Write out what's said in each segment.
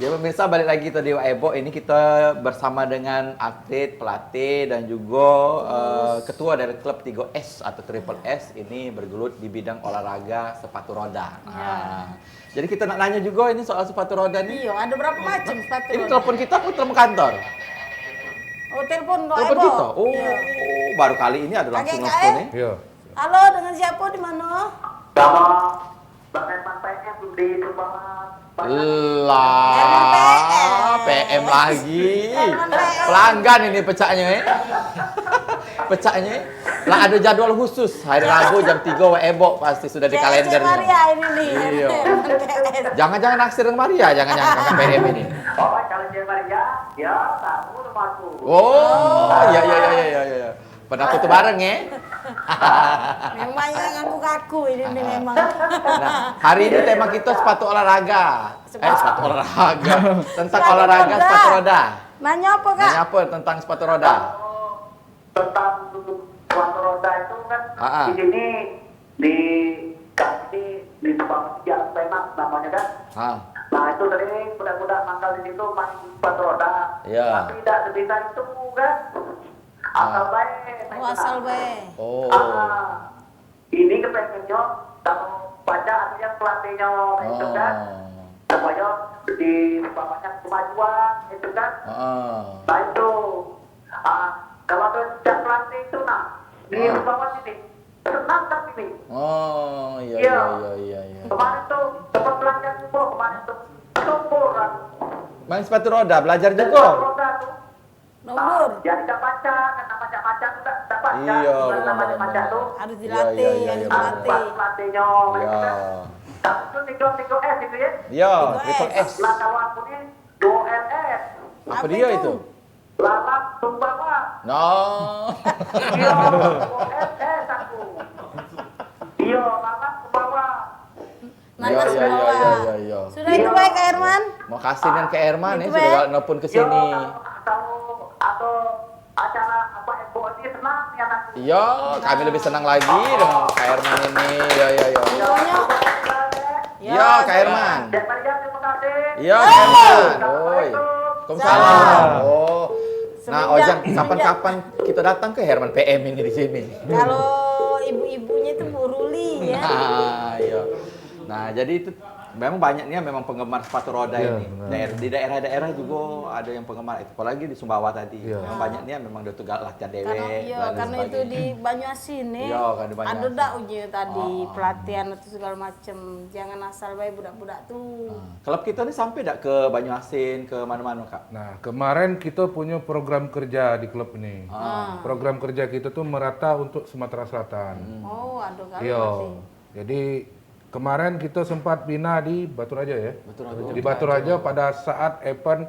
Ya pemirsa, balik lagi tadi Ebo. Ini kita bersama dengan atlet, pelatih dan juga ketua dari klub 3S atau Triple S ini bergelut di bidang olahraga sepatu roda. Nah, jadi kita nak nanya juga ini soal sepatu roda nih. Iya, ada berapa macam sepatu Ini roda? telepon kita pun telepon kantor. Oh, telepon kok Telepon Ebo? kita. Oh, Iya. baru kali ini ada langsung Kakek, nelfon nih. Iya. Halo, dengan siapa di mana? Sama bahkan pantainya di rumah Lah, PM lagi. Pelanggan ini pecahnya Pecahnya. Lah ada jadwal khusus hari Rabu jam 3 Ebo pasti sudah di kalendernya. Maria ini nih. Iya. Jangan-jangan naksir dengan Maria, jangan-jangan kakak PM ini. oh kalau dia Maria ya kamu rumahku Oh, iya. Pernah foto bareng ya? Memang yang ngaku-ngaku ini nih memang. Nah, hari ini tema kita sepatu olahraga. Sepatu olahraga. Tentang Sepatu olahraga roda. sepatu roda. Nanya apa, Kak? Nanya apa tentang sepatu roda? tentang sepatu roda itu kan di sini di di tempat yang penak namanya kan. Ah. Nah itu sering budak-budak mangkal di situ main sepatu roda. Iya. Tapi tidak sebisa itu kan. Asal baik. Oh, asal baik. Oh. Ini kepengennya kalau baca artinya pelatihnya itu kan. Supaya di bawahnya kemajuan itu kan. Nah itu kalau ada sejak pelatih itu di bawah sini senang kan ini. Oh, iya. Kemarin tuh tempat belajar juga kemarin tuh sempur kan. Main sepatu roda, belajar Sepatu juga. roda tuh. Nomor. Ya tidak baca, karena baca tuh tidak baca. Iya, Karena benar. baca tuh. Harus dilatih, Iya, harus benar. dilatih. Pelatihnya. Iya. Tapi itu 3 S itu ya. Iya, 3S. triple S. Nah kalau aku ini 2LS. Apa dia itu? Lalat sumbawa. No. Iya, 2LS aku. Iya, lalat sumbawa. Nanya Iya. semua. Sudah itu baik, Kak Herman? Mau kasih dengan ke Herman ya, Itu, sudah Bek. nelpon ke Iya, sini. atau acara apa Ebo ini senang ya anakku. Iya, kami lebih senang lagi dengan Kak Herman ini. Iya. Pokoknya. Iya, Kak Herman. Dan Maria terima kasih. Iya, Kak Herman. Oi. Assalamualaikum. Waalaikumsalam. Oh. Nah, Semenjak- Ojang, kapan-kapan kita datang ke Herman PM ini di sini. Kalau ibu-ibunya itu Bu Ruli ya. Nah, iya. Nah, jadi itu memang banyaknya memang penggemar sepatu roda Iya, ini. benar. Di daerah-daerah juga ada yang penggemar itu. Apalagi di Sumbawa tadi. Iya. Memang banyaknya memang dia tuh latihan dewe. Karena itu di Banyuasin nih. Iya, kan di Banyuasin. Ada dak uji tadi pelatihan atau segala macam. Jangan asal baik budak-budak tuh. Klub kita ini sampai tidak ke Banyuasin, ke mana-mana, Kak? Nah, kemarin kita punya program kerja di klub ini. Program kerja kita tuh merata untuk Sumatera Selatan. Oh, aduh kan Iya. berarti. Jadi kemarin kita sempat bina di Batu Raja ya. Batu Raja. Di Batu Raja pada saat event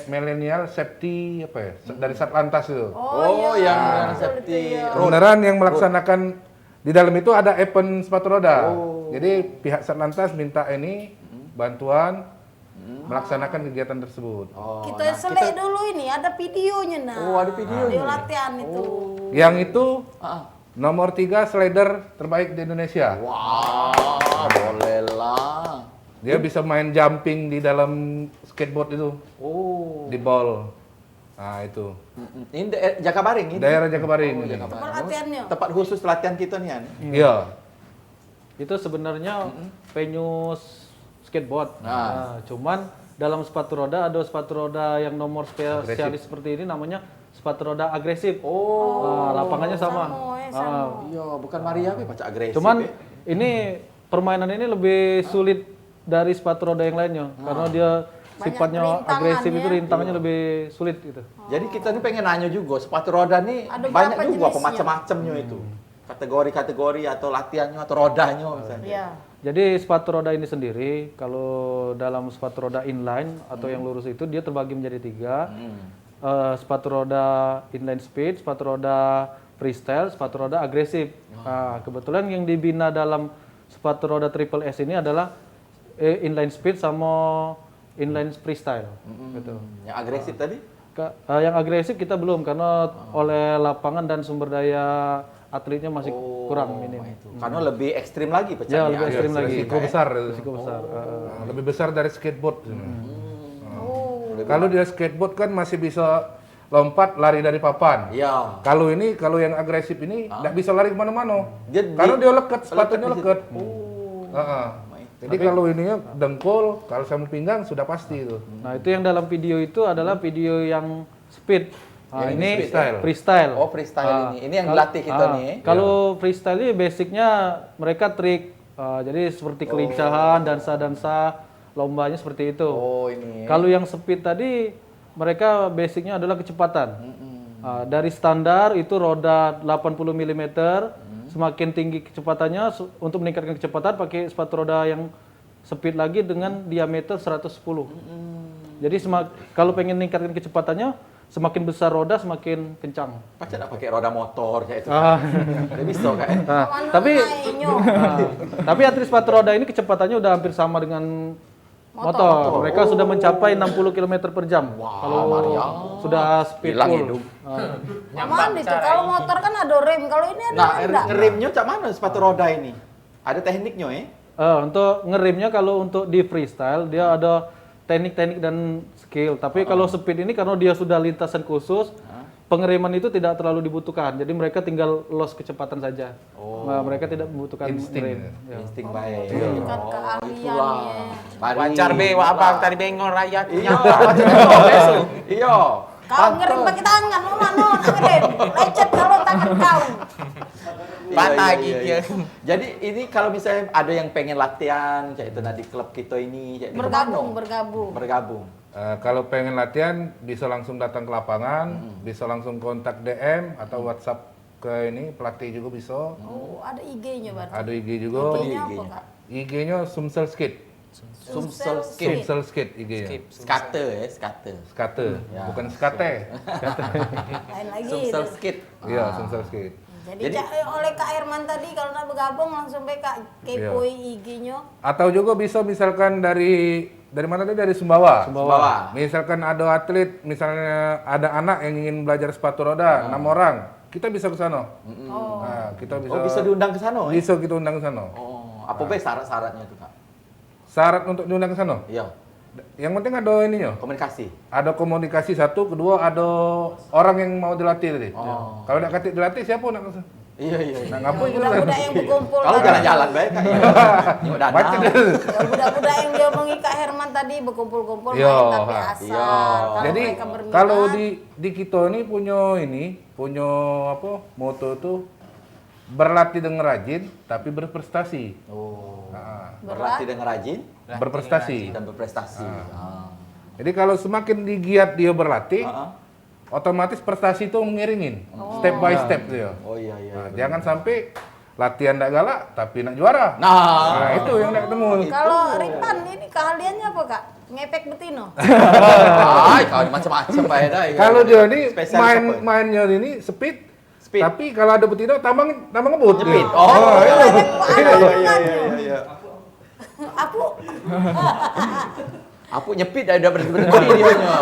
millennial safety apa ya? Dari Satlantas itu. Oh, iya. yang Betul safety itu, iya. Beneran yang melaksanakan di dalam itu ada event sepatu roda. Oh. Jadi pihak Satlantas minta ini bantuan melaksanakan kegiatan tersebut. Oh, Kita selek dulu ini ada videonya nah. Oh, ada videonya. Video latihan itu. Yang itu Ah. nomor 3 slider terbaik di Indonesia. Wah, boleh lah. Dia bisa main jumping di dalam skateboard itu, Oh. di ball. Nah itu. Ini Jakabaring ini. Daerah Jakabaring ini. Jakabaring. Tempat latihannya. Tempat khusus latihan kita nih, An. Iya. Itu sebenarnya venue skateboard. Nah. Nah, cuman dalam sepatu roda ada sepatu roda yang nomor spesialis seperti ini namanya sepatu roda agresif. Oh. Nah, lapangannya sama. sama. Iya, bukan Maria be baca agresif. Cuman be. ini permainan ini lebih sulit dari sepatu roda yang lainnya karena dia sifatnya rintangan agresif ya. itu rintangannya lebih sulit gitu. Jadi kita nih pengen nanya juga, sepatu roda nih Ada banyak berapa juga jenisnya? macam-macamnya itu. Kategori-kategori atau latihannya atau rodanya misalnya. Iya. Jadi sepatu roda ini sendiri kalau dalam sepatu roda inline atau yang lurus itu dia terbagi menjadi 3. Sepatu roda inline speed, sepatu roda freestyle, sepatu roda agresif. Nah, kebetulan yang dibina dalam sepatu roda Triple S ini adalah inline speed sama inline freestyle. Gitu. Yang agresif tadi? Yang agresif kita belum karena oleh lapangan dan sumber daya atletnya masih kurang minim. Karena lebih ekstrim lagi Ya, pecahnya. lebih ekstrim lagi. Risiko besar. Risiko besar. Lebih besar dari skateboard. Kalau dia skateboard kan masih bisa lompat lari dari papan. Iya. Kalau yang agresif ini nggak bisa lari kemana-mana. Dia Karena dia leket, sepatunya di situ. leket. Jadi kalau ininya dengkul, kalau sama pinggang sudah pasti itu. Nah, itu yang dalam video itu adalah video yang speed. Nah, Yang ini freestyle. freestyle. Oh, freestyle ini. Ini yang dilatih kita nih. Kalau freestyle ini basicnya mereka trik. Jadi seperti kelincahan, dansa-dansa, lombanya seperti itu. Oh, ini. Kalau yang speed tadi mereka basicnya adalah kecepatan. Dari standar itu roda 80 mm, semakin tinggi kecepatannya untuk meningkatkan kecepatan pakai sepatu roda yang speed lagi dengan diameter 110. Jadi kalau pengen meningkatkan kecepatannya, semakin besar roda semakin kencang. Pacar nggak pakai roda motor kayak itu. Ah. Nggak bisa kan? Tapi atlet sepatu roda ini kecepatannya udah hampir sama dengan motor. Mereka sudah mencapai 60 km per jam. Kalau sudah speed Hilang full. hidup. Aman itu. Kalau motor kan ada rem, kalau ini ada Nah, rem enggak? ngerimnya cak mana sepatu roda ini? Ada tekniknya ya? Untuk ngerimnya kalau untuk di freestyle dia ada teknik-teknik dan skill. Tapi kalau speed ini karena dia sudah lintasan khusus, pengeriman itu tidak terlalu dibutuhkan. Jadi mereka tinggal los kecepatan saja. Nah, mereka tidak membutuhkan Insting. rem. Ya. Insting baik. Bukan keahliannya. Wajar be, wak abang tadi bengong rakyat. Iya, macam itu. Iya. Kau ngerim pakai tangan, mama no, ngerim. Lecet kalau tangan kau. Patah Iya, gigi. iya. Jadi ini kalau misalnya ada yang pengen latihan kayak itu di klub kita ini kayak Bergabung. bergabung. Kalau pengen latihan bisa langsung datang ke lapangan, bisa langsung kontak DM atau WhatsApp ke ini pelatih juga bisa. Oh, ada IG-nya berarti. Ada IG juga. IG-nya apa, Kak? IG-nya Sumsel Skate. Sumsel skate. Sumsel Skate IG-nya. Skater ya, skater. Skate, bukan skate. Lain lagi. Sumsel itu. skate. Iya, Sumsel Skate. Jadi, oleh Kak Herman tadi kalau nak bergabung langsung baik Kak kepoin IG-nya. Atau juga bisa misalkan dari mana tadi, dari Sumbawa. Bawah. Misalkan ada atlet, misalnya ada anak yang ingin belajar sepatu roda, 6 orang, kita bisa ke sana. Nah, kita bisa. Oh, bisa diundang ke sana ya? Bisa kita undang ke sana. Oh, apa be syarat-syaratnya tuh, Kak? Syarat untuk diundang ke sana? Iya, Yang penting ada ininya. komunikasi. Ada komunikasi satu, kedua ada orang yang mau dilatih tadi. Oh. Kalau nak kata dilatih siapa nak ke sana? Iya, iya. Nak ngapain juga? Budak-budak yang berkumpul. Kalau tadi. jalan-jalan baik Kak. Ini udah Macet. Ya, budak-budak yang dia omongi Kak Herman tadi berkumpul-kumpul Iya, main tapi ha. asal. Iya. Kalau Jadi mereka berminat, kalau di kita ini punya apa moto tuh berlatih dengan rajin tapi berprestasi. Oh. Nah, Berlatih dengan rajin berprestasi. dan berprestasi. Ah. Jadi kalau semakin digiat dia berlatih, Ah. otomatis prestasi itu mengiringin step by step dia. Oh iya iya. Nah, jangan sampai latihan tidak galak tapi nak juara. Nah, Nah, itu yang tidak ketemu. kalau Ripan ini keahliannya apa Kak? Ngepek betino. ay kau ini macam-macam baik dah. Kalau dia ini Spesialis apa? mainnya ini speed, Speed. tapi kalau ada betina tambah ngebut. Nyepit. dia. Oh, iya. iya. Aku Aku nyepit dah berhenti dia nya.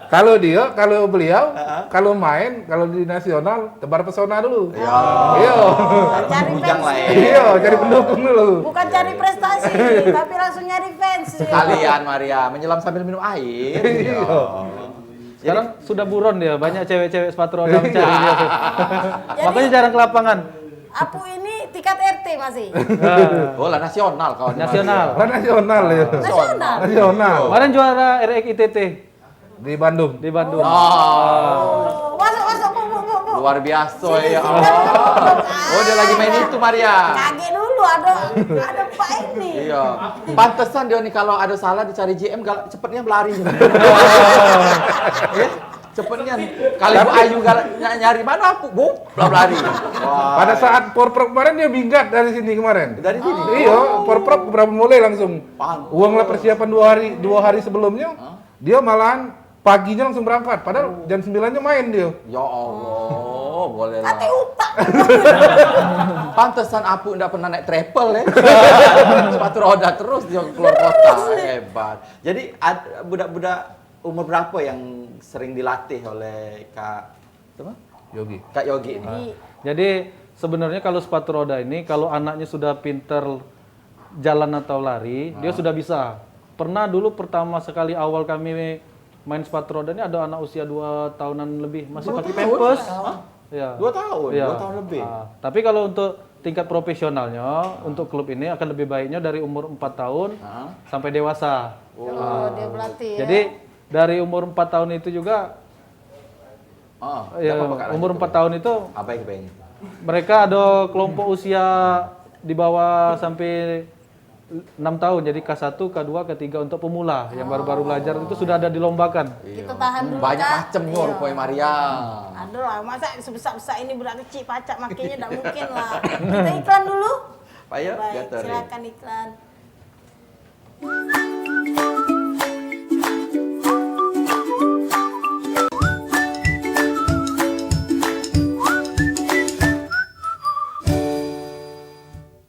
Kalau beliau, kalau main, kalau di nasional tebar pesona dulu. Ya. Iya. cari Bujang fans. lah ya. Iya, cari pendukung dulu. Bukan cari prestasi, tapi langsung nyari fans. Kalian Maria menyelam sambil minum air. Iya. Sekarang sudah buron dia, banyak cewek-cewek sepatu roda mencari dia tuh. Makanya jarang ke lapangan. Aku ini tingkat RT masih. Oh lah nasional kawan. Nasional. Kan nasional ya. Nasional. Nasional. Kemarin juara RX ITT Di Bandung. di Bandung. Oh, masuk, bu. Luar biasa Sini, ya. sini, Oh dia lagi main itu Maria. Kaget dulu ada Pak ini. Iya. Pantesan dia nih kalau ada salah dicari GM cepetnya berlari. Ya, cepetnya kali Bu Ayu nyari mana aku, Bu? Berlari. Wah. Pada saat porprov kemarin dia minggat dari sini kemarin. Dari sini. Iya, porprov berapa mulai langsung. Pantes. Uang lah persiapan 2 hari sebelumnya. Dia malahan paginya langsung berangkat. Padahal jam 9-nya main dia. Ya Allah, boleh lah. Kate utak. Pantesan aku nggak pernah naik travel ya. Sepatu roda terus dia keluar kota. Hebat. Jadi budak-budak umur berapa yang sering dilatih oleh Kak Yogi. Kak Yogi ini? Jadi sebenarnya kalau sepatu roda ini kalau anaknya sudah pinter jalan atau lari, dia sudah bisa. Pernah dulu pertama sekali awal kami main sepatu roda ini ada anak usia 2 tahunan lebih masih pakai pampers. Ya. 2 tahun, Ya. 2 tahun lebih. Tapi kalau untuk tingkat profesionalnya untuk klub ini akan lebih baiknya dari umur 4 tahun sampai dewasa. Kalau dia berlatih ya. Jadi dari umur 4 tahun itu juga ya, nggak apa-apa, Kak, umur lanjut 4 tahun itu Apa yang pengen? mereka ada kelompok usia di bawah sampai 6 tahun, jadi K1, K2, K3 untuk pemula yang baru-baru belajar itu sudah ada dilombakan. Kita tahan dulu, Banyak Kak. macamnya Iya. rupanya Maria. Aduh lah, masa sebesar-besar ini berat kecil pacak makinnya tidak mungkin lah. Kita iklan dulu. Ayo, Baik, Gator. silakan iklan.